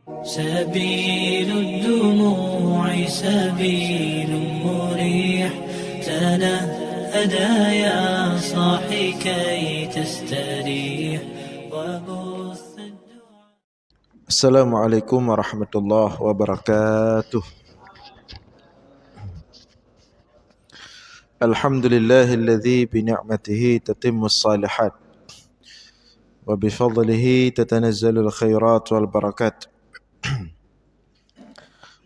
سبيل الدموع سبيل مريح تنهدى يا صاحي كي تستريح وبث السلام عليكم ورحمة الله وبركاته. الحمد لله الذي بنعمته تتم الصالحات وبفضله تتنزل الخيرات والبركات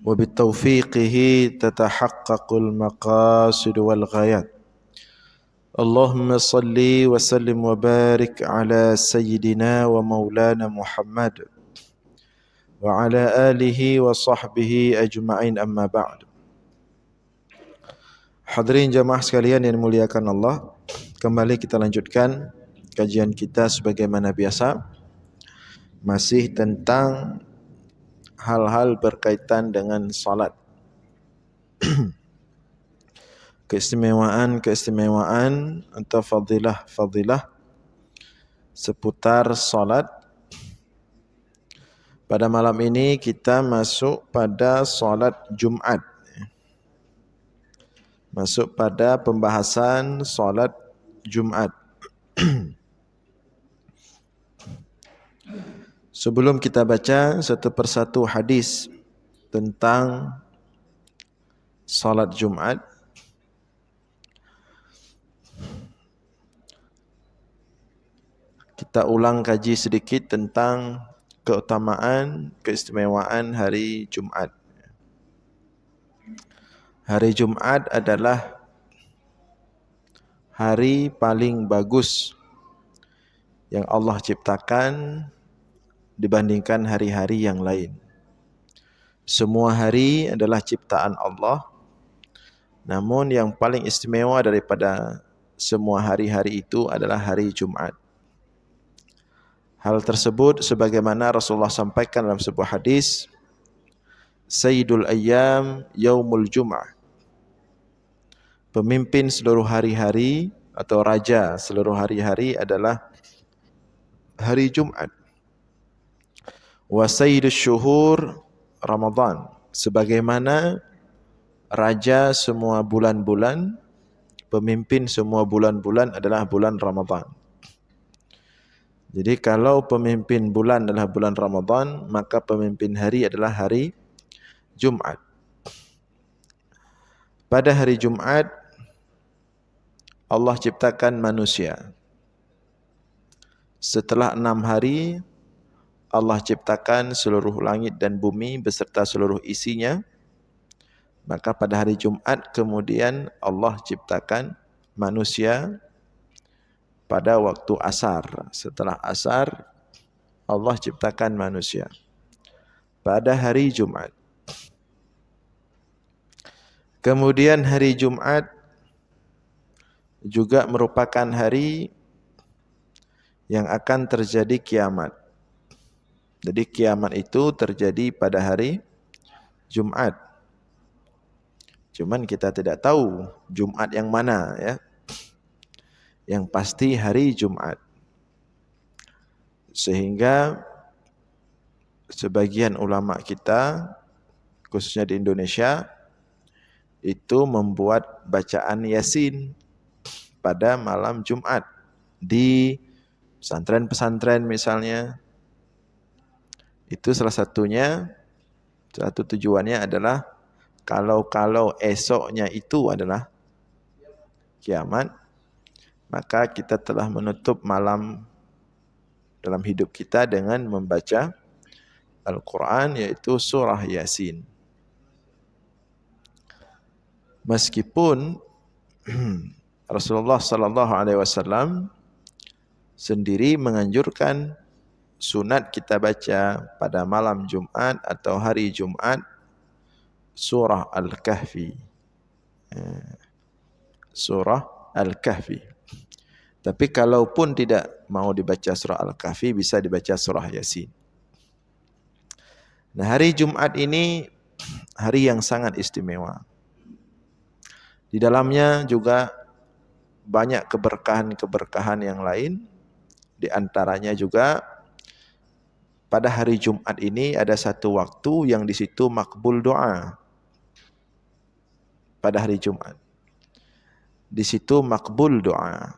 وبتوفيقه تتحقق المقاصد والغايات. اللهم صل وسلم وبارك على سيدنا ومولانا محمد وعلى آله وصحبه أجمعين أما بعد. Hadirin jamaah sekalian yang dimuliakan Allah, kembali kita lanjutkan kajian kita sebagaimana biasa, masih tentang hal-hal berkaitan dengan salat. Keistimewaan atau fadilah seputar salat. Pada malam ini kita masuk pada salat Jumat. Masuk pada pembahasan salat Jumat. Sebelum kita baca satu persatu hadis tentang salat Jumat, kita ulang kaji sedikit tentang keutamaan, keistimewaan hari Jumat. Hari Jumat adalah hari paling bagus yang Allah ciptakan dibandingkan hari-hari yang lain. Semua hari adalah ciptaan Allah, namun yang paling istimewa daripada semua hari-hari itu adalah hari Jumat. Hal tersebut sebagaimana Rasulullah sampaikan dalam sebuah hadis, Sayyidul Ayyam Yaumul Jum'ah. Pemimpin seluruh hari-hari atau raja seluruh hari-hari adalah hari Jumat. Wa Sayyidus Syuhur Ramadan. Sebagaimana raja semua bulan-bulan, pemimpin semua bulan-bulan adalah bulan Ramadan. Jadi kalau pemimpin bulan adalah bulan Ramadan, maka pemimpin hari adalah hari Jumat. Pada hari Jumat, Allah ciptakan manusia. Setelah 6 hari, Allah ciptakan seluruh langit dan bumi beserta seluruh isinya. Maka pada hari Jumat kemudian Allah ciptakan manusia pada waktu asar. Setelah asar, Allah ciptakan manusia pada hari Jumat. Kemudian hari Jumat juga merupakan hari yang akan terjadi kiamat. Jadi kiamat itu terjadi pada hari Jumat. Cuman kita tidak tahu Jumat yang mana ya. Yang pasti hari Jumat. Sehingga sebagian ulama kita, khususnya di Indonesia, itu membuat bacaan Yasin pada malam Jumat di pesantren-pesantren misalnya. Itu salah satunya, satu tujuannya adalah kalau esoknya itu adalah kiamat, maka kita telah menutup malam dalam hidup kita dengan membaca Al-Quran, yaitu surah Yasin. Meskipun Rasulullah sallallahu alaihi wasallam sendiri menganjurkan sunat kita baca pada malam Jumat atau hari Jumat surah Al-Kahfi. Surah Al-Kahfi. Tapi kalaupun tidak mau dibaca surah Al-Kahfi, bisa dibaca surah Yasin. Nah, hari Jumat ini hari yang sangat istimewa. Di dalamnya juga banyak keberkahan-keberkahan yang lain. Di antaranya juga pada hari Jumat ini ada satu waktu yang di situ makbul doa. Pada hari Jumat. Di situ makbul doa.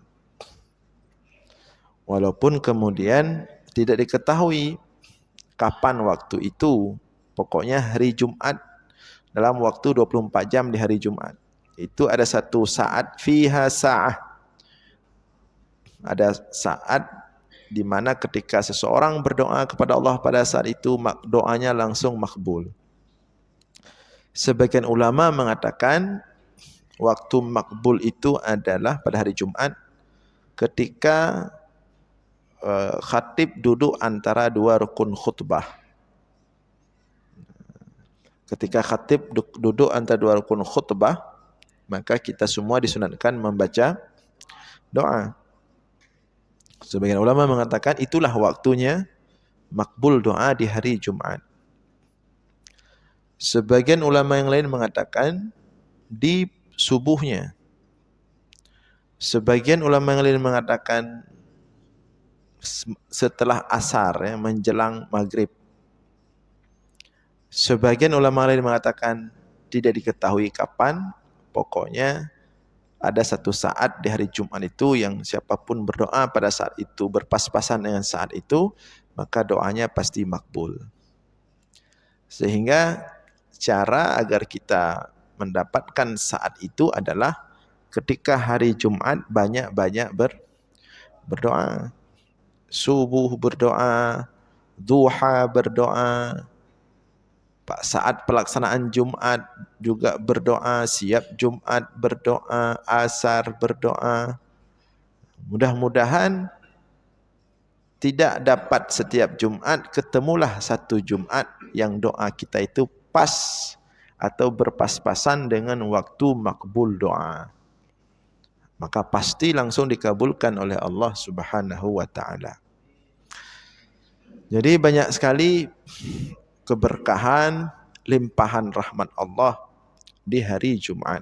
Walaupun kemudian tidak diketahui kapan waktu itu. Pokoknya hari Jumat dalam waktu 24 jam di hari Jumat. Itu ada satu saat fiha sa'ah. Ada saat di mana ketika seseorang berdoa kepada Allah pada saat itu doanya langsung makbul. Sebagian ulama mengatakan waktu makbul itu adalah pada hari Jumat ketika khatib duduk antara dua rukun khutbah. Ketika khatib duduk antara dua rukun khutbah, maka kita semua disunatkan membaca doa. Sebagian ulama mengatakan itulah waktunya makbul doa di hari Jumat. Sebagian ulama yang lain mengatakan di subuhnya. Sebagian ulama yang lain mengatakan setelah asar, ya, menjelang maghrib. Sebagian ulama lain mengatakan tidak diketahui kapan, pokoknya ada satu saat di hari Jumat itu yang siapapun berdoa pada saat itu berpas-pasan dengan saat itu, maka doanya pasti makbul. Sehingga cara agar kita mendapatkan saat itu adalah ketika hari Jumat banyak-banyak berdoa. Subuh berdoa, duha berdoa, saat pelaksanaan Jumat juga berdoa, siap Jumat berdoa, asar berdoa. Mudah-mudahan tidak dapat setiap Jumat, ketemulah satu Jumat yang doa kita itu pas atau berpas-pasan dengan waktu makbul doa. Maka pasti langsung dikabulkan oleh Allah Subhanahu wa ta'ala. Jadi banyak sekali keberkahan, limpahan rahmat Allah di hari Jumat.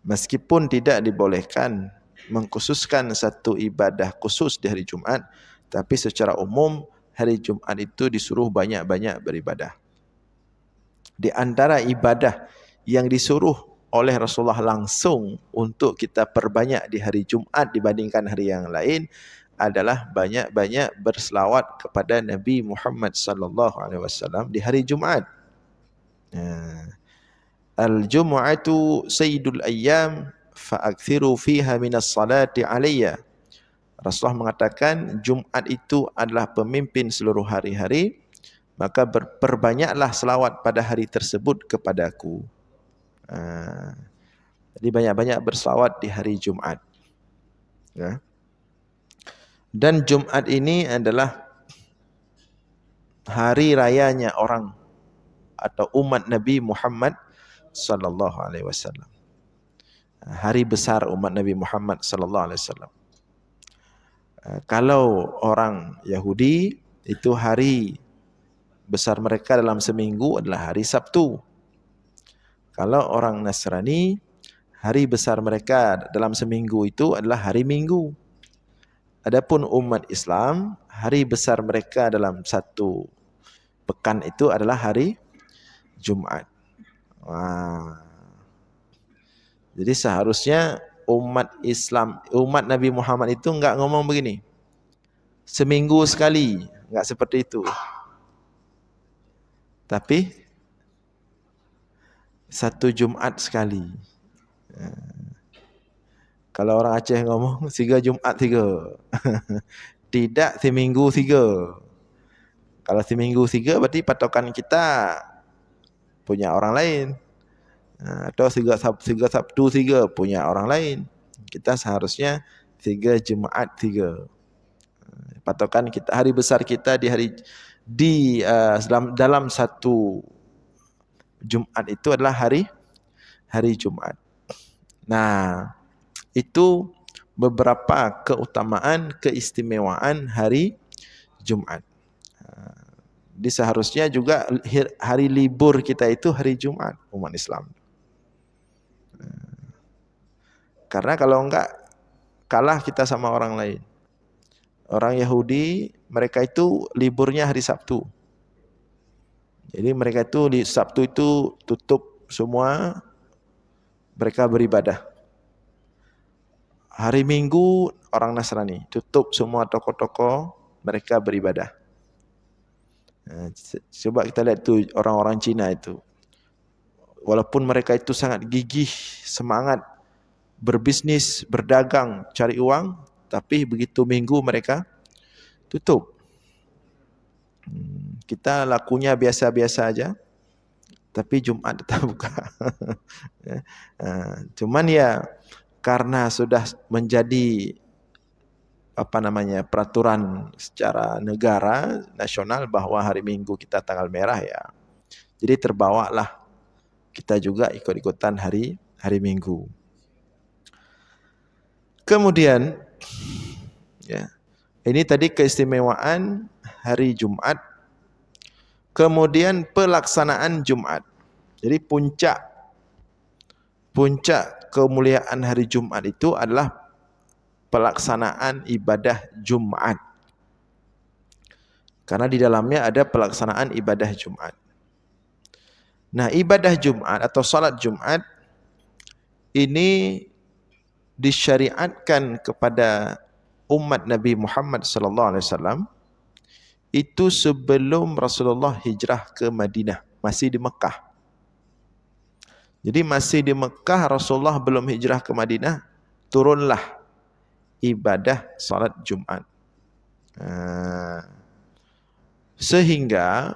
Meskipun tidak dibolehkan mengkhususkan satu ibadah khusus di hari Jumat, tapi secara umum hari Jumat itu disuruh banyak-banyak beribadah. Di antara ibadah yang disuruh oleh Rasulullah langsung untuk kita perbanyak di hari Jumat dibandingkan hari yang lain adalah banyak-banyak berselawat kepada Nabi Muhammad sallallahu alaihi wasallam di hari Jumat. Al-Jum'atu sayyidul ayyam fa'akthiru fiha minas salati alayya. Rasulullah mengatakan Jumat itu adalah pemimpin seluruh hari-hari, maka perbanyaklah selawat pada hari tersebut kepadaku. Jadi banyak-banyak berselawat di hari Jumat. Ya. Dan Jumat ini adalah hari rayanya orang atau umat Nabi Muhammad sallallahu alaihi wasallam. Hari besar umat Nabi Muhammad sallallahu alaihi wasallam. Kalau orang Yahudi itu hari besar mereka dalam seminggu adalah hari Sabtu. Kalau orang Nasrani, hari besar mereka dalam seminggu itu adalah hari Minggu. Adapun umat Islam, hari besar mereka dalam satu pekan itu adalah hari Jumat. Jadi seharusnya umat Islam, umat Nabi Muhammad itu enggak ngomong begini. Seminggu sekali, enggak seperti itu. Tapi satu Jumat sekali. Kalau orang Aceh ngomong 3 Jumat 3. Tidak seminggu 3. Kalau seminggu 3 berarti patokan kita punya orang lain. Atau 3 Sabtu 3 punya orang lain. Kita seharusnya 3 Jumat 3. Patokan kita, hari besar kita dalam satu Jumat itu adalah hari Jumat. Nah, itu beberapa keutamaan, keistimewaan hari Jumat. Jadi seharusnya juga hari libur kita itu hari Jumat, umat Islam. Karena kalau enggak, kalah kita sama orang lain. Orang Yahudi mereka itu liburnya hari Sabtu. Jadi mereka itu di Sabtu itu tutup semua, mereka beribadah. Hari Minggu orang Nasrani tutup semua toko-toko, mereka beribadah. Coba kita lihat tu orang-orang Cina itu. Walaupun mereka itu sangat gigih, semangat berbisnis, berdagang, cari uang, tapi begitu Minggu mereka tutup. Kita lakunya biasa-biasa aja, tapi Jumat tetap buka. Cuman ya karena sudah menjadi peraturan secara negara nasional bahwa hari Minggu kita tanggal merah ya. Jadi terbawalah kita juga ikut-ikutan hari Minggu. Kemudian ya, ini tadi keistimewaan hari Jumat. Kemudian pelaksanaan Jumat. Jadi puncak kemuliaan hari Jumat itu adalah pelaksanaan ibadah Jumat. Karena di dalamnya ada pelaksanaan ibadah Jumat. Nah, ibadah Jumat atau salat Jumat ini disyariatkan kepada umat Nabi Muhammad sallallahu alaihi wasallam itu sebelum Rasulullah hijrah ke Madinah, masih di Mekah. Jadi masih di Mekah, Rasulullah belum hijrah ke Madinah, turunlah ibadah salat Jumat. Sehingga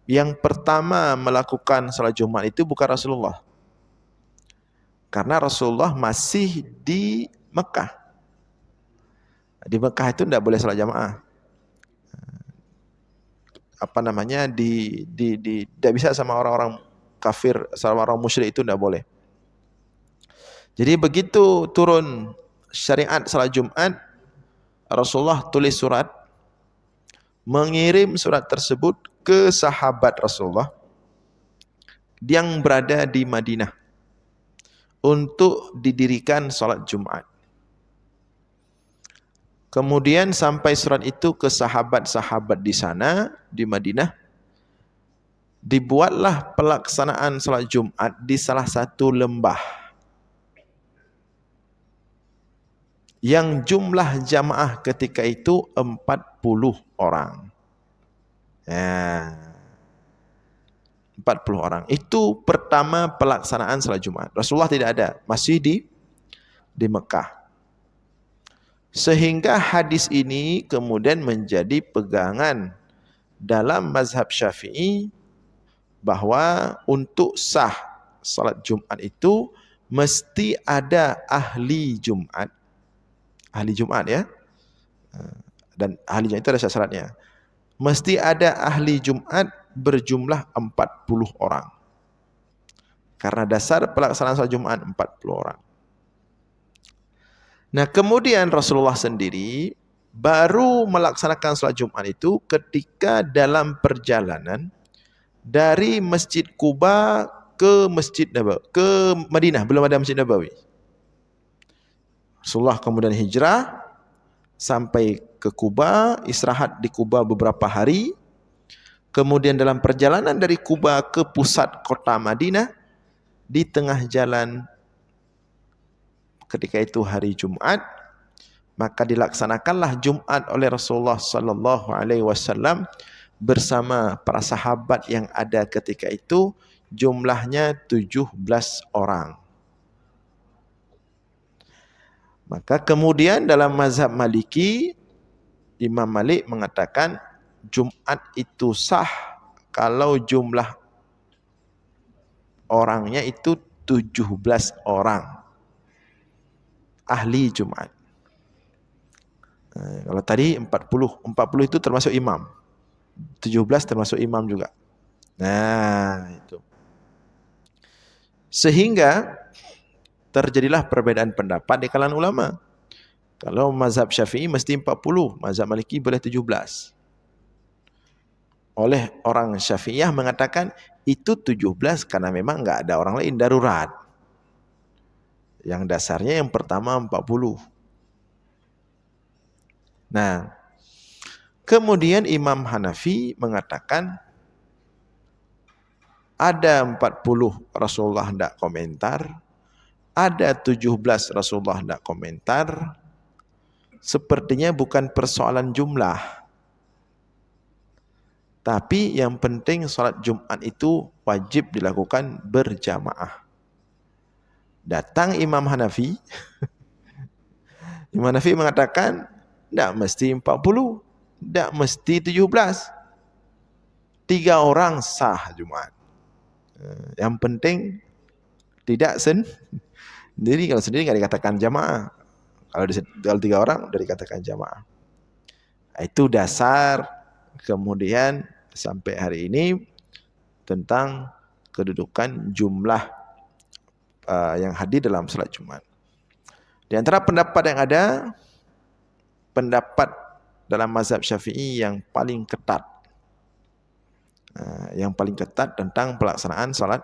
yang pertama melakukan salat Jumat itu bukan Rasulullah. Karena Rasulullah masih di Mekah. Di Mekah itu tidak boleh salat jamaah. Tidak bisa sama orang-orang kafir, sama orang musyrik itu tidak boleh. Jadi begitu turun syariat salat Jumat, Rasulullah tulis surat, mengirim surat tersebut ke sahabat Rasulullah yang berada di Madinah untuk didirikan salat Jumat. Kemudian sampai surat itu ke sahabat-sahabat di sana, di Madinah, dibuatlah pelaksanaan salat Jumat di salah satu lembah yang jumlah jamaah ketika itu 40 orang. 40 orang. Itu pertama pelaksanaan salat Jumat. Rasulullah tidak ada, masih di Mekah. Sehingga hadis ini kemudian menjadi pegangan dalam mazhab Syafi'i bahwa untuk sah salat Jumat itu mesti ada ahli Jumat. Ahli Jumat ya. Dan ahli Jumat itu ada syaratnya. Mesti ada ahli Jumat berjumlah 40 orang. Karena dasar pelaksanaan salat Jumat 40 orang. Nah, kemudian Rasulullah sendiri baru melaksanakan salat Jumat itu ketika dalam perjalanan dari Masjid Quba ke Madinah, belum ada Masjid Nabawi. Rasulullah kemudian hijrah sampai ke Quba, istirahat di Quba beberapa hari. Kemudian dalam perjalanan dari Quba ke pusat kota Madinah, di tengah jalan ketika itu hari Jumat, maka dilaksanakanlah Jumat oleh Rasulullah sallallahu alaihi wasallam bersama para sahabat yang ada ketika itu, jumlahnya 17 orang. Maka kemudian dalam mazhab Maliki, Imam Malik mengatakan Jumat itu sah kalau jumlah orangnya itu 17 orang. Ahli Jumat. Kalau tadi 40 itu termasuk imam. 17 termasuk imam juga. Nah, itu. Sehingga terjadilah perbedaan pendapat di kalangan ulama. Kalau mazhab Syafi'i mesti 40, mazhab Maliki boleh 17. Oleh orang Syafi'iyah mengatakan itu 17 karena memang enggak ada orang lain, darurat. Yang dasarnya yang pertama 40. Nah, Kemudian Imam Hanafi mengatakan ada 40 Rasulullah tidak komentar, ada 17 Rasulullah tidak komentar. Sepertinya bukan persoalan jumlah. Tapi yang penting salat Jumat itu wajib dilakukan berjamaah. Datang Imam Hanafi. Imam Hanafi mengatakan tidak mesti 40, tidak mesti 17. 3 orang sah Jumat. Yang penting tidak sendiri. Kalau sendiri tidak dikatakan jamaah. Kalau 3 orang sudah dikatakan jamaah. Itu dasar. Kemudian sampai hari ini tentang kedudukan jumlah yang hadir dalam salat Jumat. Di antara pendapat yang ada, pendapat dalam mazhab Syafi'i yang paling ketat. Yang paling ketat tentang pelaksanaan salat,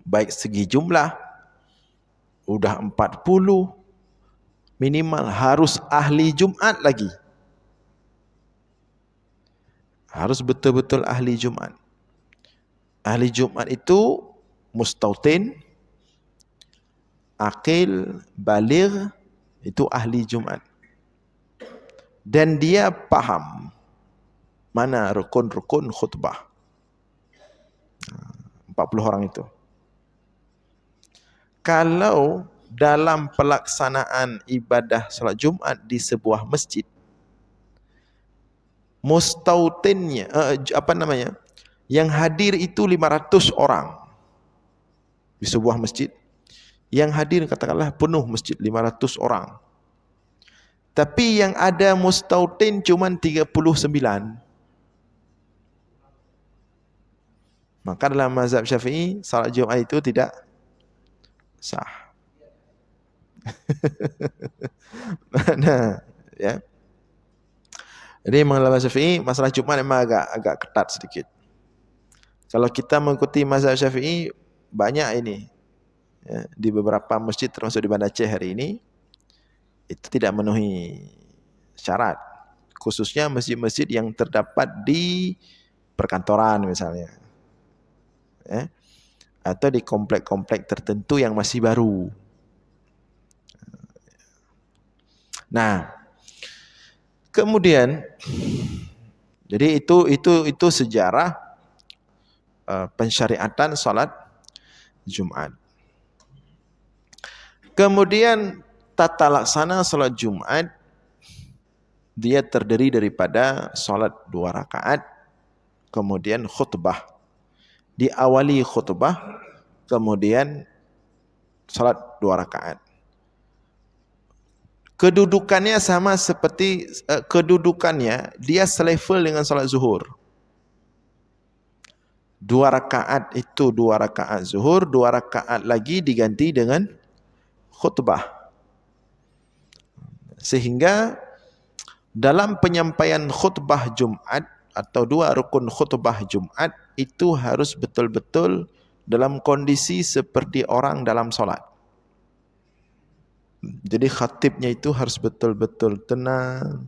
baik segi jumlah, udah 40, minimal harus ahli Jumat lagi. Harus betul-betul ahli Jumat. Ahli Jumat itu mustautin, akil, baligh, itu ahli Jumat. Dan dia paham mana rukun-rukun khutbah. 40 orang itu. Kalau dalam pelaksanaan ibadah salat Jumat di sebuah masjid, mustautinnya, yang hadir itu 500 orang di sebuah masjid. Yang hadir katakanlah penuh masjid 500 orang. Tapi yang ada mustautin cuma 39. Maka dalam mazhab Syafi'i salat Jumat itu tidak sah. Nah, ya. Jadi dalam mazhab Syafi'i masalah Jumat memang agak ketat sedikit. Kalau kita mengikuti mazhab Syafi'i banyak ini. Ya, di beberapa masjid termasuk di Banda Aceh hari ini itu tidak memenuhi syarat, khususnya masjid-masjid yang terdapat di perkantoran misalnya, ya, atau di komplek-komplek tertentu yang masih baru. Nah, kemudian jadi itu sejarah pensyariatan salat Jumat. Kemudian tata laksana salat Jumat dia terdiri daripada salat 2 rakaat, kemudian khutbah. Diawali khutbah, kemudian salat 2 rakaat. Kedudukannya sama seperti kedudukannya dia selevel dengan salat zuhur. 2 rakaat itu 2 rakaat zuhur, 2 rakaat lagi diganti dengan khutbah. Sehingga dalam penyampaian khutbah Jumat atau 2 rukun khutbah Jumat itu harus betul-betul dalam kondisi seperti orang dalam solat. Jadi khatibnya itu harus betul-betul tenang,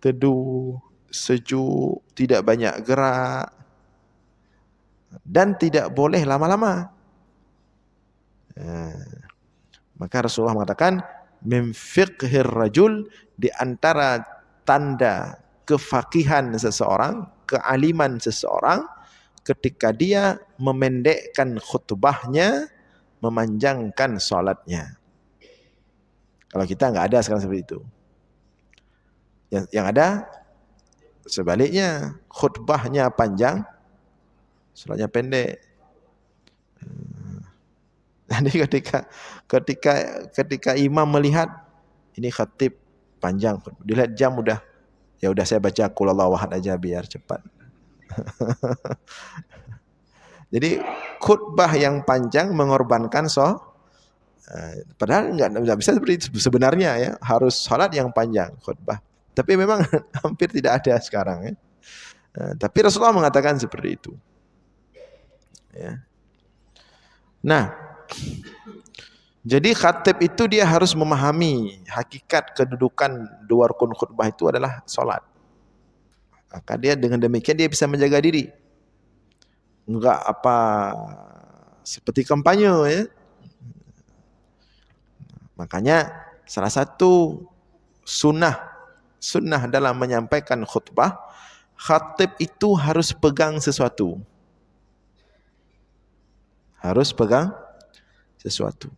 teduh, sejuk, tidak banyak gerak dan tidak boleh lama-lama. Maka Rasulullah mengatakan min fiqhir rajul, di antara tanda kefakihan seseorang, kealiman seseorang ketika dia memendekkan khutbahnya, memanjangkan salatnya. Kalau kita enggak ada sekarang seperti itu. Yang ada sebaliknya, khutbahnya panjang, salatnya pendek. Jadi ketika imam melihat ini khatib panjang, dilihat jam udah, ya udah saya baca qul huwallahu ahad aja biar cepat. Jadi khutbah yang panjang mengorbankan padahal enggak bisa seperti itu sebenarnya, ya, harus salat yang panjang khutbah. Tapi memang hampir tidak ada sekarang, ya. Tapi Rasulullah mengatakan seperti itu. Ya. Nah, jadi khatib itu dia harus memahami hakikat kedudukan 2 rukun khutbah itu adalah salat. Maka dia dengan demikian dia bisa menjaga diri. Enggak apa seperti kampanye ya. Makanya salah satu sunnah dalam menyampaikan khutbah, khatib itu harus pegang sesuatu. Harus pegang sesuatu.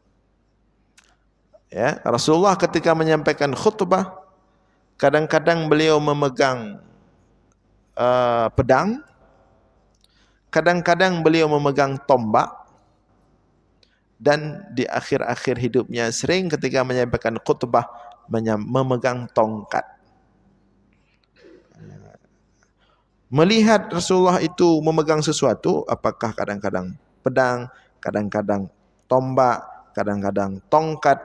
Ya, Rasulullah ketika menyampaikan khutbah, kadang-kadang beliau memegang pedang, kadang-kadang beliau memegang tombak, dan di akhir-akhir hidupnya sering ketika menyampaikan khutbah memegang tongkat. Melihat Rasulullah itu memegang sesuatu, apakah kadang-kadang pedang, kadang-kadang tombak, kadang-kadang tongkat,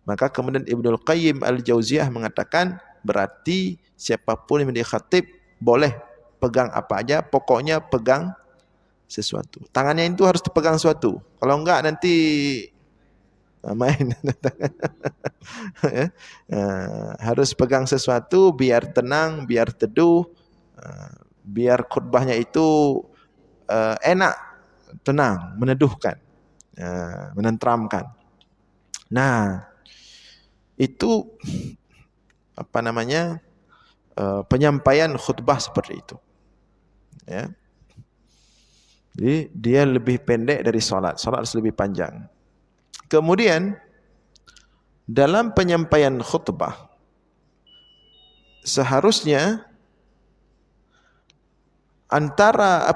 maka kemudian Ibnul Qayyim Al-Jauziyah mengatakan berarti siapapun yang menjadi khatib boleh pegang apa aja, pokoknya pegang sesuatu. Tangannya itu harus dipegang sesuatu. Kalau enggak nanti main. Harus pegang sesuatu biar tenang, biar teduh, biar khutbahnya itu enak, tenang, meneduhkan, menenteramkan. Nah, itu penyampaian khutbah seperti itu. Ya. Jadi dia lebih pendek dari salat. Salat harus lebih panjang. Kemudian dalam penyampaian khutbah seharusnya antara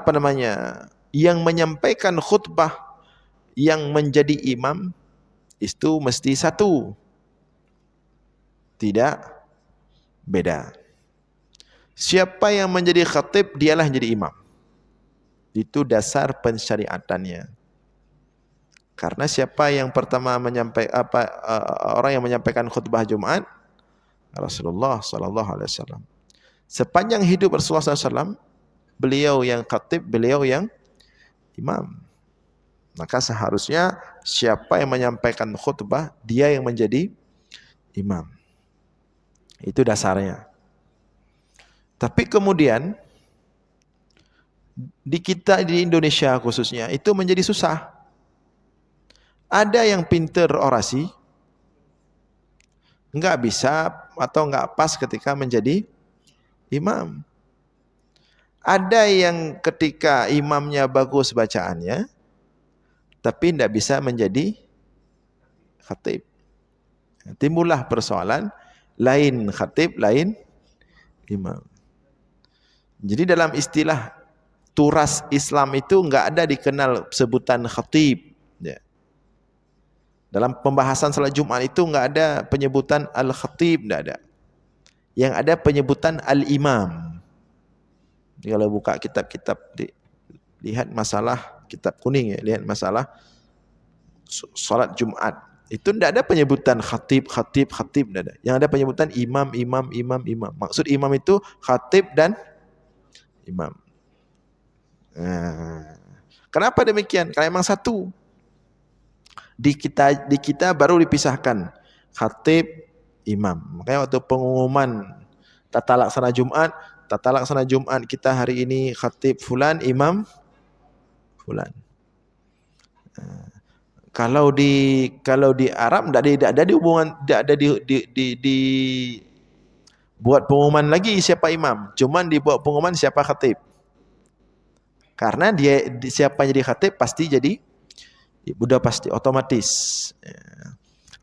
yang menyampaikan khutbah yang menjadi imam itu mesti satu. Tidak beda. Siapa yang menjadi khatib dialah yang jadi imam. Itu dasar pensyariatannya. Karena siapa yang pertama orang yang menyampaikan khutbah Jumat? Rasulullah sallallahu alaihi wasallam. Sepanjang hidup Rasulullah sallallahu alaihi wasallam, beliau yang khatib, beliau yang imam. Maka seharusnya siapa yang menyampaikan khutbah, dia yang menjadi imam. Itu dasarnya. Tapi kemudian di kita di Indonesia khususnya itu menjadi susah. Ada yang pinter orasi, enggak bisa atau enggak pas ketika menjadi imam. Ada yang ketika imamnya bagus bacaannya, tapi tidak bisa menjadi khatib. Timbullah persoalan, lain khatib, lain imam. Jadi dalam istilah turas Islam itu enggak ada dikenal sebutan khatib. Ya. Dalam pembahasan salat Jumat itu enggak ada penyebutan al-khatib, enggak ada. Yang ada penyebutan al-imam. Jadi kalau buka kitab-kitab lihat masalah kitab kuning ya, lihat masalah salat Jumat. Itu tidak ada penyebutan khatib, tidak ada. Yang ada penyebutan imam. Maksud imam itu khatib dan imam. Kenapa demikian? Karena memang satu. Di kita baru dipisahkan khatib, imam. Makanya waktu pengumuman tata laksana Jumat kita hari ini khatib fulan, imam fulan. Kalau di Arab tidak ada hubungan, tidak ada di buat pengumuman lagi siapa imam, cuman dibuat pengumuman siapa khatib. Karena siapa jadi khatib pasti jadi udah pasti otomatis.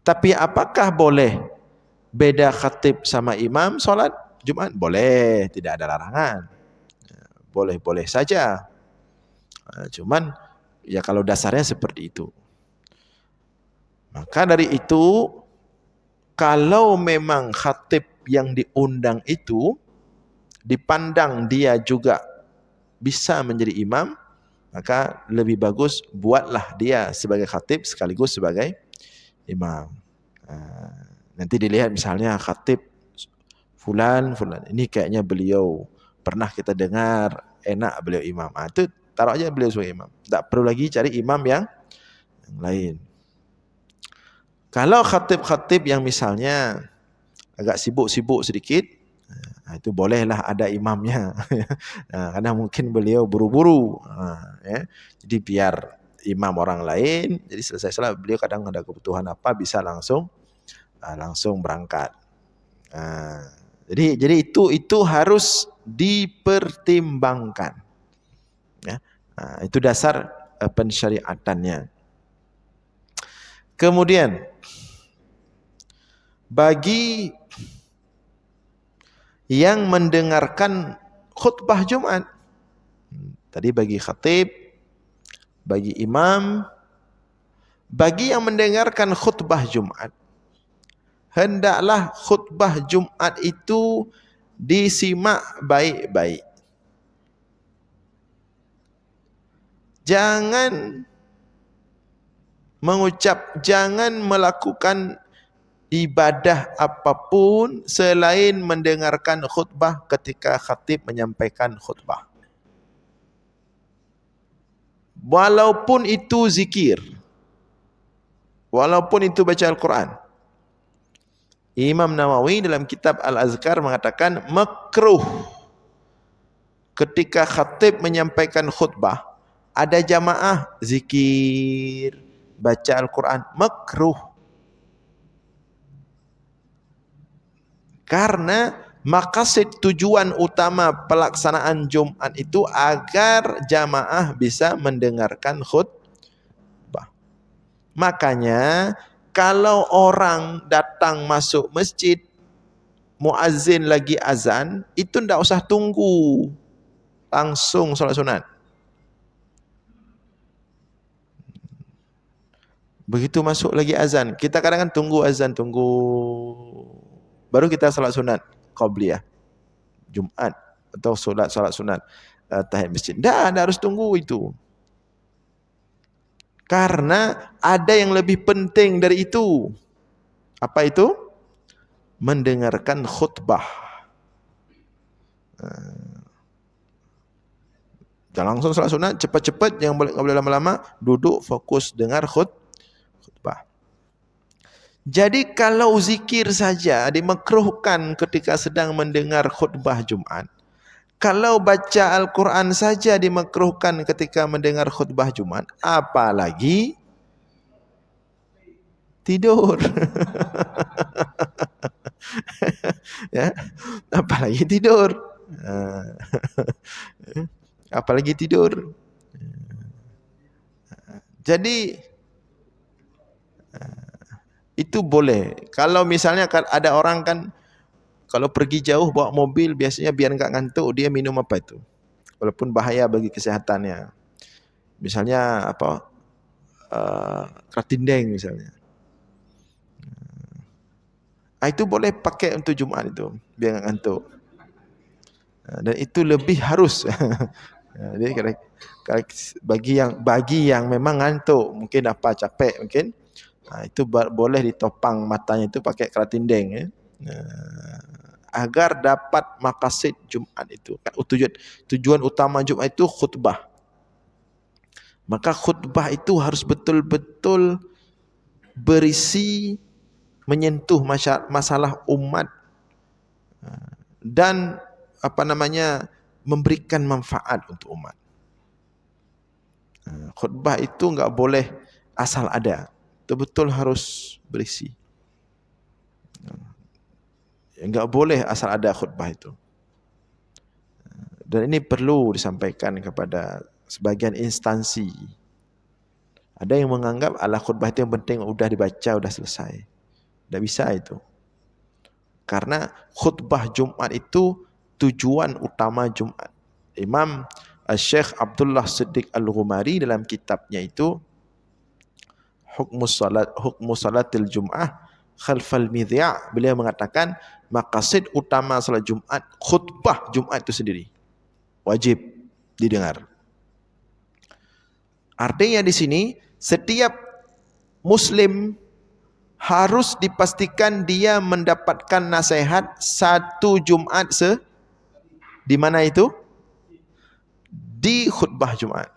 Tapi apakah boleh beda khatib sama imam salat Jumat? Boleh, tidak ada larangan. Boleh saja. Cuman ya kalau dasarnya seperti itu. Maka dari itu, kalau memang khatib yang diundang itu dipandang dia juga bisa menjadi imam, maka lebih bagus buatlah dia sebagai khatib sekaligus sebagai imam. Nanti dilihat misalnya khatib fulan, ini kayaknya beliau pernah kita dengar enak beliau imam. Itu taruh aja beliau sebagai imam. Tak perlu lagi cari imam yang lain. Kalau khatib-khatib yang misalnya agak sibuk-sibuk sedikit, Itu bolehlah ada imamnya. Karena mungkin beliau buru-buru. Ya. Jadi biar imam orang lain, jadi selesai salat beliau kadang ada kebutuhan apa bisa langsung berangkat. Jadi itu harus dipertimbangkan. Ya. Itu dasar pensyariatannya. Kemudian bagi yang mendengarkan khutbah Jumat, tadi bagi khatib, bagi imam, bagi yang mendengarkan khutbah Jumat, hendaklah khutbah Jumat itu disimak baik-baik. Jangan melakukan ibadah apapun selain mendengarkan khutbah ketika khatib menyampaikan khutbah. Walaupun itu zikir, walaupun itu baca Al-Quran. Imam Nawawi dalam kitab Al-Azkar mengatakan makruh ketika khatib menyampaikan khutbah ada jamaah zikir, baca Al-Quran, makruh. Karena maqasid tujuan utama pelaksanaan Jumat itu agar jamaah bisa mendengarkan khutbah. Makanya kalau orang datang masuk masjid, muazzin lagi azan, itu tidak usah tunggu, langsung salat sunat. Begitu masuk lagi azan, kita kadang tunggu azan, baru kita salat sunat qabliyah Jumat atau salat sunat tahiyat masjid. Tidak harus tunggu itu. Karena ada yang lebih penting dari itu. Apa itu? Mendengarkan khutbah. Jangan langsung salat sunat, cepat-cepat, jangan boleh lama-lama, duduk fokus dengar khutbah. Jadi kalau zikir saja dimakruhkan ketika sedang mendengar khutbah Jumat. Kalau baca Al-Quran saja dimakruhkan ketika mendengar khutbah Jumat. Apalagi tidur. Ya, apalagi tidur. Apalagi tidur. Jadi itu boleh. Kalau misalnya ada orang kan kalau pergi jauh bawa mobil biasanya biar enggak ngantuk dia minum apa itu? Walaupun bahaya bagi kesehatannya. Misalnya apa? Kratindeng misalnya. Itu boleh pakai untuk Jumat itu biar enggak ngantuk. Dan itu lebih harus. Jadi bagi yang memang ngantuk, mungkin apa capek mungkin. Itu boleh ditopang matanya itu pakai kratindeng ya. Agar dapat maqasid Jumat itu. Tujuan utama Jumat itu khutbah. Maka khutbah itu harus betul-betul berisi menyentuh masalah umat dan memberikan manfaat untuk umat. Khutbah itu enggak boleh asal ada. Betul-betul harus berisi. Enggak boleh asal ada khutbah itu. Dan ini perlu disampaikan kepada sebagian instansi. Ada yang menganggap khutbah itu yang penting sudah dibaca, sudah selesai. Tidak bisa itu. Karena khutbah Jumat itu tujuan utama Jumat. Imam Syekh Abdullah Siddiq Al-Ghumari dalam kitabnya itu Hukmu Salatil Jum'ah Khalfal Midya', beliau mengatakan maqasid utama salat Jumat, khutbah Jumat itu sendiri wajib didengar. Artinya di sini setiap muslim harus dipastikan dia mendapatkan nasihat satu Jumat di mana itu? Di khutbah Jumat.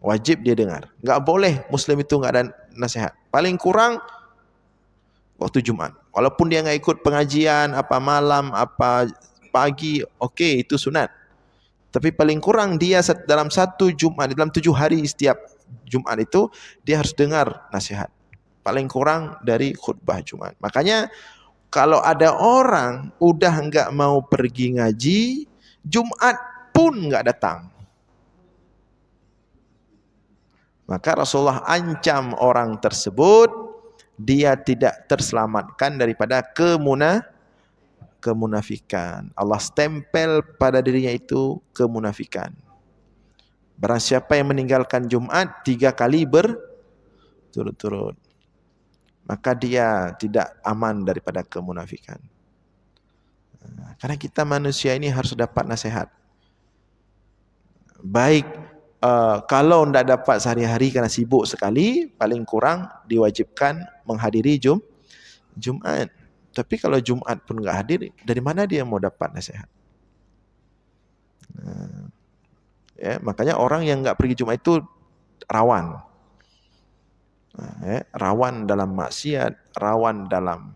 Wajib dia dengar. Enggak boleh muslim itu enggak ada nasihat. Paling kurang waktu Jumat. Walaupun dia enggak ikut pengajian apa malam apa pagi, okey, itu sunat. Tapi paling kurang dia dalam satu Jumat, dalam 7 hari setiap Jumat itu, dia harus dengar nasihat. Paling kurang dari khutbah Jumat. Makanya kalau ada orang udah enggak mau pergi ngaji, Jumat pun enggak datang. Maka Rasulullah ancam orang tersebut, dia tidak terselamatkan daripada kemunafikan. Allah stempel pada dirinya itu kemunafikan. Barang siapa yang meninggalkan Jumat 3 kali berturut-turut, maka dia tidak aman daripada kemunafikan. Karena kita manusia ini harus dapat nasihat. Baik kalau tidak dapat sehari-hari karena sibuk sekali, paling kurang diwajibkan menghadiri Jumat. Tapi kalau Jumat pun enggak hadir, dari mana dia mau dapat nasihat? Ya, makanya orang yang enggak pergi Jumat itu rawan. Rawan dalam maksiat, rawan dalam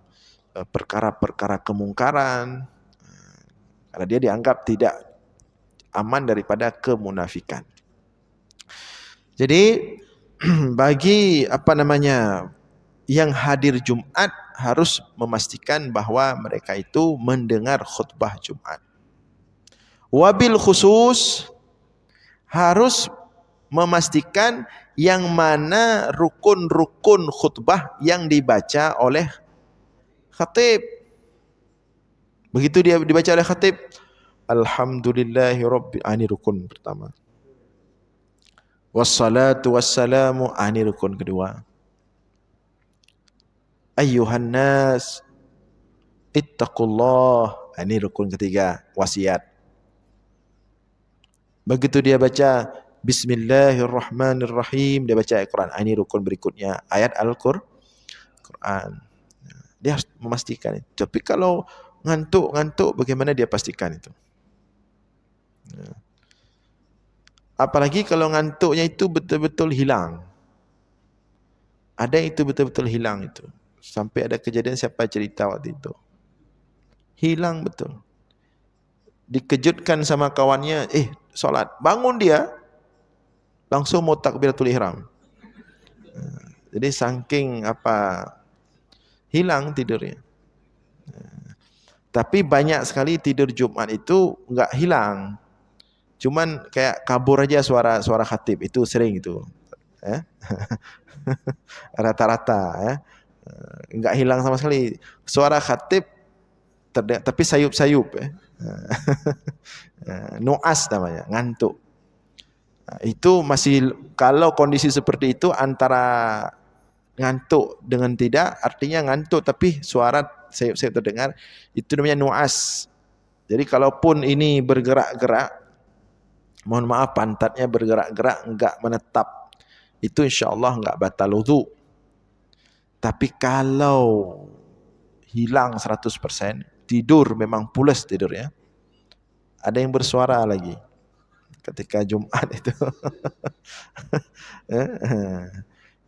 perkara-perkara kemungkaran. Karena dia dianggap tidak aman daripada kemunafikan. Jadi bagi yang hadir Jumat harus memastikan bahwa mereka itu mendengar khutbah Jumat. Wabil khusus harus memastikan yang mana rukun-rukun khutbah yang dibaca oleh khatib. Begitu dia dibaca oleh khatib, alhamdulillahirabbil alamin, ini rukun pertama. Wassalatu wassalamu, ini rukun kedua. Ayyuhan nas ittaqullah, ini rukun ketiga, wasiat. Begitu dia baca Bismillahirrahmanirrahim, dia baca Al-Quran, ini rukun berikutnya, ayat Al-Quran. Dia harus memastikan itu. Tapi kalau ngantuk, bagaimana dia pastikan itu? Apalagi kalau ngantuknya itu betul-betul hilang. Ada yang itu betul-betul hilang itu. Sampai ada kejadian siapa cerita waktu itu. Hilang betul. Dikejutkan sama kawannya, solat. Bangun dia, langsung mau takbiratul ihram. Jadi saking hilang tidurnya. Tapi banyak sekali tidur Jumat itu enggak hilang. Cuman kayak kabur aja suara khatib, itu sering itu. Rata-rata enggak hilang sama sekali. Suara khatib terdengar, tapi sayup-sayup nuas namanya, ngantuk. Itu masih, kalau kondisi seperti itu antara ngantuk dengan tidak, artinya ngantuk tapi suara sayup-sayup terdengar, itu namanya nuas. Jadi kalaupun ini bergerak-gerak, mohon maaf pantatnya bergerak-gerak enggak menetap, itu insya-Allah enggak batal wudu. Tapi kalau hilang 100%, tidur memang pulas tidurnya, ada yang bersuara lagi ketika Jumat itu.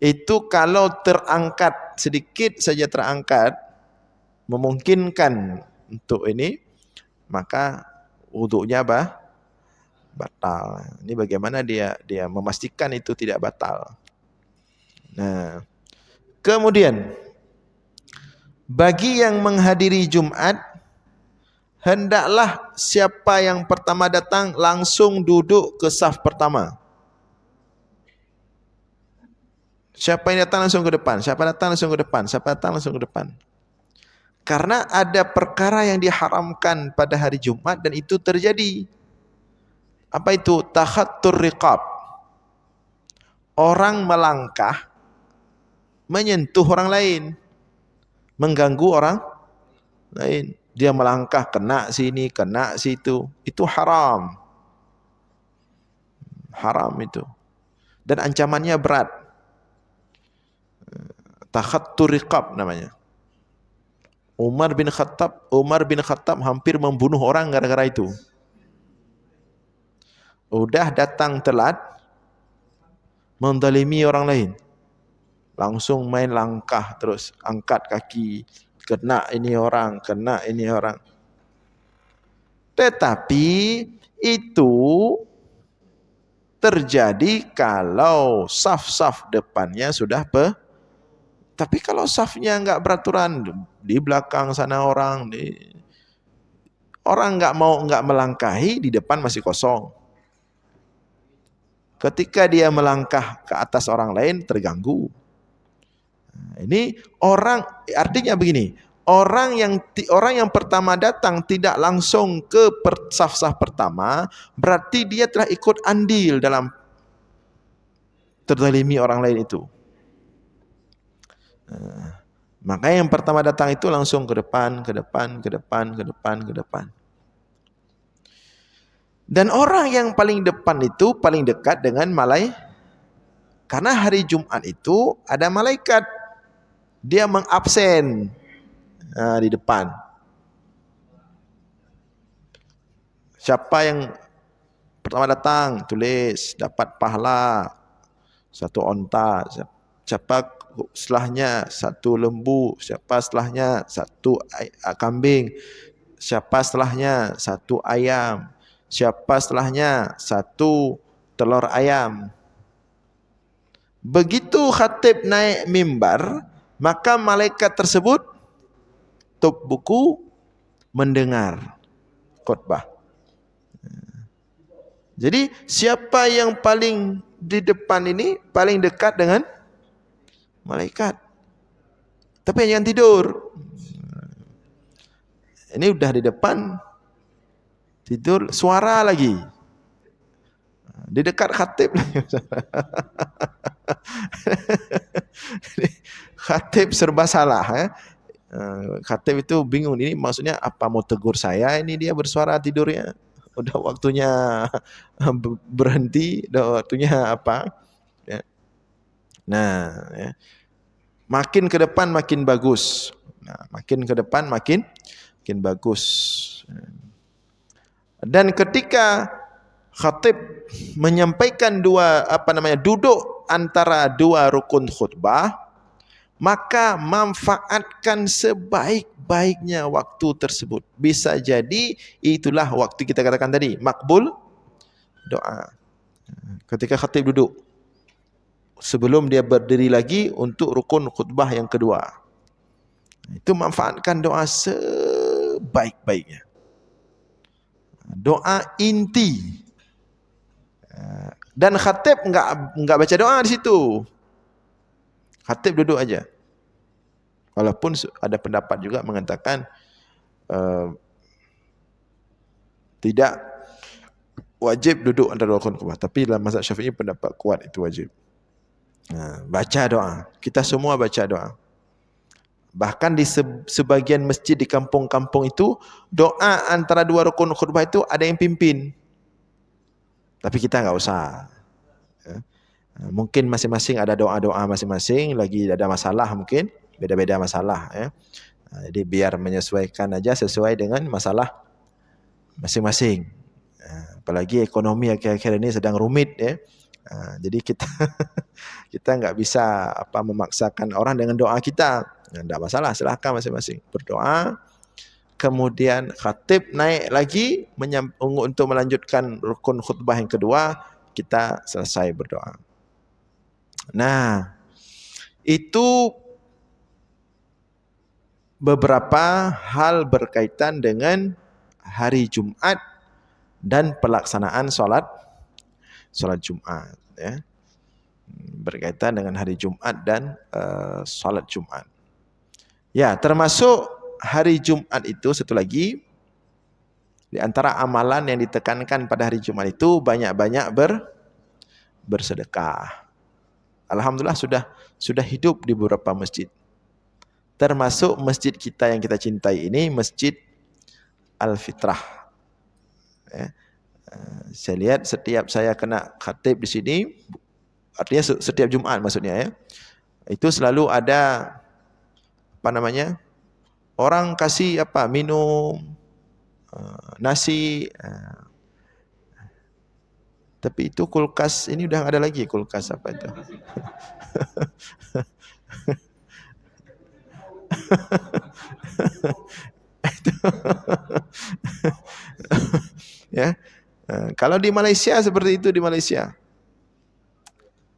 Itu kalau terangkat, sedikit saja terangkat, memungkinkan untuk ini, maka wudunya batal. Ini bagaimana dia memastikan itu tidak batal. Nah, kemudian bagi yang menghadiri Jumat, hendaklah siapa yang pertama datang langsung duduk ke saf pertama. Siapa yang datang langsung ke depan, siapa datang langsung ke depan, siapa datang langsung ke depan. Karena ada perkara yang diharamkan pada hari Jumat dan itu terjadi. Apa itu? Takhattur riqab. Orang melangkah menyentuh orang lain, mengganggu orang lain. Dia melangkah kena sini, kena situ. Itu haram. Haram itu. Dan ancamannya berat. Takhattur riqab namanya. Umar bin Khattab hampir membunuh orang gara-gara itu. Udah datang telat, mendalimi orang lain, langsung main langkah terus, angkat kaki, kena ini orang. Tetapi itu terjadi kalau saf-saf depannya sudah tapi kalau safnya nggak beraturan, di belakang sana orang nggak melangkahi, di depan masih kosong. Ketika dia melangkah ke atas orang lain terganggu. Nah, ini orang, artinya begini, orang yang pertama datang tidak langsung ke saf-saf pertama, berarti dia telah ikut andil dalam terzalimi orang lain itu. Makanya yang pertama datang itu langsung ke depan. Dan orang yang paling depan itu paling dekat dengan malaikat. Karena hari Jumat itu ada malaikat. Dia mengabsen di depan. Siapa yang pertama datang, tulis, dapat pahala 1 onta. Siapa setelahnya 1 lembu, siapa setelahnya 1 kambing, siapa setelahnya 1 ayam, siapa setelahnya 1 telur ayam. Begitu khatib naik mimbar, maka malaikat tersebut tutup buku mendengar khutbah. Jadi siapa yang paling di depan ini paling dekat dengan malaikat. Tapi jangan tidur. Ini udah di depan, tidur, suara lagi. Di dekat khatib. Khatib serba salah. Khatib itu bingung, ini maksudnya apa, mau tegur saya, ini dia bersuara tidurnya. Udah waktunya berhenti, udah waktunya apa. Nah, ya. Makin ke depan makin bagus. Nah, makin ke depan makin bagus. Dan ketika khatib menyampaikan duduk antara 2 rukun khutbah, maka manfaatkan sebaik-baiknya waktu tersebut. Bisa jadi itulah waktu kita katakan tadi, makbul doa. Ketika khatib duduk, sebelum dia berdiri lagi untuk rukun khutbah yang kedua. Itu manfaatkan doa sebaik-baiknya. Doa inti. Dan khatib enggak baca doa di situ. Khatib duduk aja. Walaupun ada pendapat juga mengatakan tidak wajib duduk antara rukun khutbah. Tapi dalam mazhab Syafi'i pendapat kuat itu wajib. Baca doa. Kita semua baca doa. Bahkan di sebagian masjid di kampung-kampung itu, doa antara 2 rukun khutbah itu ada yang pimpin. Tapi kita enggak usah. Mungkin masing-masing ada doa-doa masing-masing, lagi ada masalah mungkin, beda-beda masalah. Jadi biar menyesuaikan aja sesuai dengan masalah masing-masing. Apalagi ekonomi akhir-akhir ini sedang rumit ya. Jadi kita enggak bisa memaksakan orang dengan doa kita. Enggak masalah, silakan masing-masing berdoa. Kemudian khatib naik lagi untuk melanjutkan rukun khutbah yang kedua, kita selesai berdoa. Nah, itu beberapa hal berkaitan dengan hari Jumat dan pelaksanaan sholat Jumat. Ya. Berkaitan dengan hari Jumat dan sholat Jumat. Ya, termasuk hari Jumat itu satu lagi, di antara amalan yang ditekankan pada hari Jumat itu banyak-banyak bersedekah. Alhamdulillah sudah hidup di beberapa masjid. Termasuk masjid kita yang kita cintai ini, Masjid Al-Fitrah. Ya. Saya lihat setiap saya kena khatib di sini, artinya setiap Jumat maksudnya ya, itu selalu ada orang kasih minum, nasi. Tapi itu kulkas, ini udah ada lagi kulkas apa itu. Ya. Kalau di Malaysia seperti itu, di Malaysia.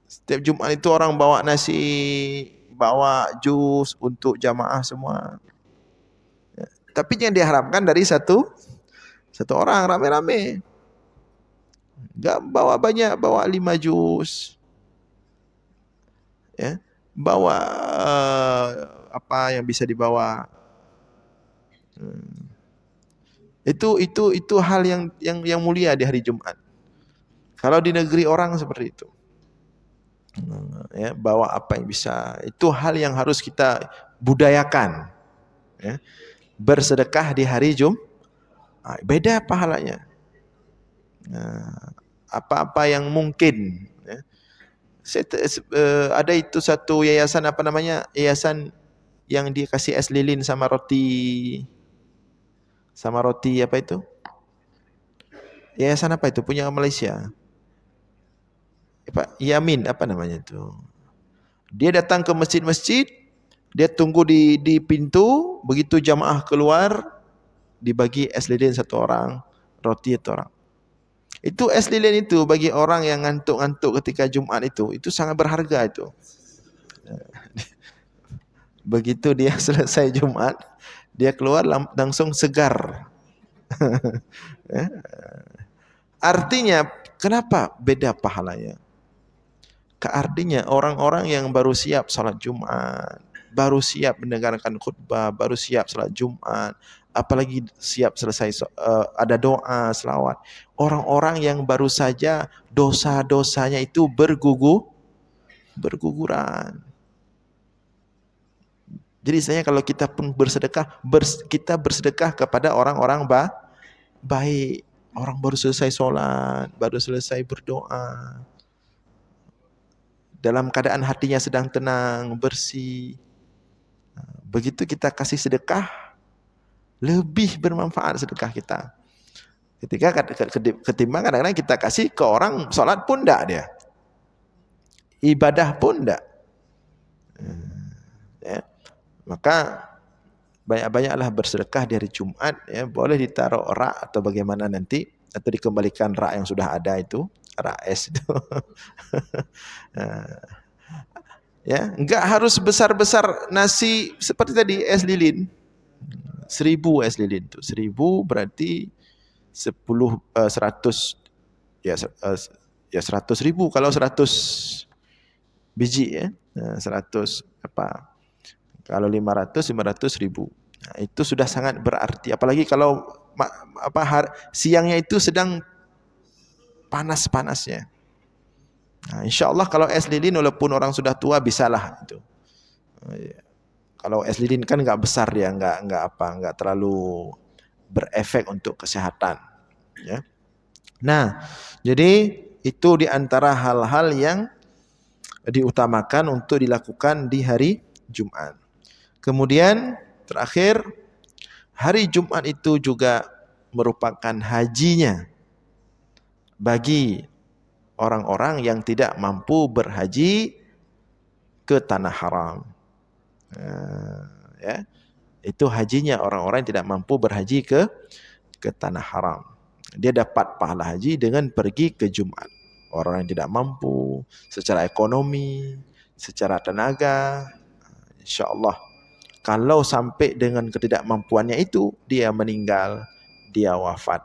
Setiap Jumat itu orang bawa nasi, bawa jus untuk jamaah semua. Ya. Tapi yang diharapkan dari satu orang rame-rame. Enggak bawa banyak, bawa 5 jus. Ya. Bawa apa yang bisa dibawa. Itu hal yang mulia di hari Jumat. Kalau di negeri orang seperti itu. Ya, bawa apa yang bisa. Itu hal yang harus kita budayakan. Ya. Bersedekah di hari Jumat. Beda pahalanya. Apa-apa yang mungkin. Ya. Ada itu satu yayasan apa namanya? Yayasan yang dikasih es lilin sama roti. Sama roti apa itu? Yayasan apa itu? Punya Malaysia. Yamin apa namanya itu? Dia datang ke masjid-masjid, dia tunggu di pintu, begitu jamaah keluar, dibagi es lilin 1 orang, roti 1 orang. Itu es lilin itu bagi orang yang ngantuk-ngantuk ketika Jumat itu sangat berharga itu. Begitu dia selesai Jumat, dia keluar langsung segar. Artinya, kenapa beda pahalanya? Artinya orang-orang yang baru siap salat Jumat, baru siap mendengarkan khutbah, baru siap salat Jumat, apalagi siap selesai ada doa, selawat. Orang-orang yang baru saja dosa-dosanya itu berguguran. Jadi saya kalau kita pun bersedekah, kita bersedekah kepada orang-orang baik. Orang baru selesai sholat, baru selesai berdoa. Dalam keadaan hatinya sedang tenang, bersih. Begitu kita kasih sedekah, lebih bermanfaat sedekah kita. Ketika ketimbang kadang-kadang kita kasih ke orang sholat pun enggak dia. Ibadah pun enggak. Ya. Maka banyak-banyaklah bersedekah di hari Jumat. Ya. Boleh ditaruh rak atau bagaimana nanti. Atau dikembalikan rak yang sudah ada itu. Rak es itu. Ya, enggak harus besar-besar nasi seperti tadi es lilin. 1000 es lilin itu. 1000 berarti 100 ya 100.000 kalau 100 biji ya. 100 apa? Kalau 500 ribu. Nah, itu sudah sangat berarti. Apalagi kalau siangnya itu sedang panas-panasnya. Nah, insya Allah kalau es lilin walaupun orang sudah tua bisalah itu. Kalau es lilin kan nggak besar ya, nggak terlalu berefek untuk kesehatan. Ya. Nah, jadi itu diantara hal-hal yang diutamakan untuk dilakukan di hari Jumat. Kemudian terakhir, hari Jumat itu juga merupakan hajinya bagi orang-orang yang tidak mampu berhaji ke tanah haram. Ya, itu hajinya orang-orang yang tidak mampu berhaji ke tanah haram. Dia dapat pahala haji dengan pergi ke Jumat. Orang yang tidak mampu secara ekonomi, secara tenaga, insya-Allah kalau sampai dengan ketidakmampuannya itu dia meninggal, dia wafat.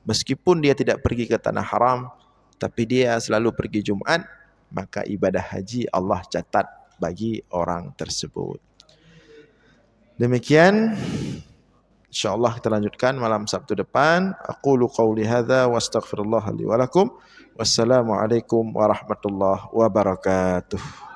Meskipun dia tidak pergi ke tanah haram, tapi dia selalu pergi Jumat, maka ibadah haji Allah catat bagi orang tersebut. Demikian, insyaallah kita lanjutkan malam Sabtu depan. Aqulu qauli hadza wa astaghfirullah li wa lakum. Wassalamualaikum warahmatullahi wabarakatuh.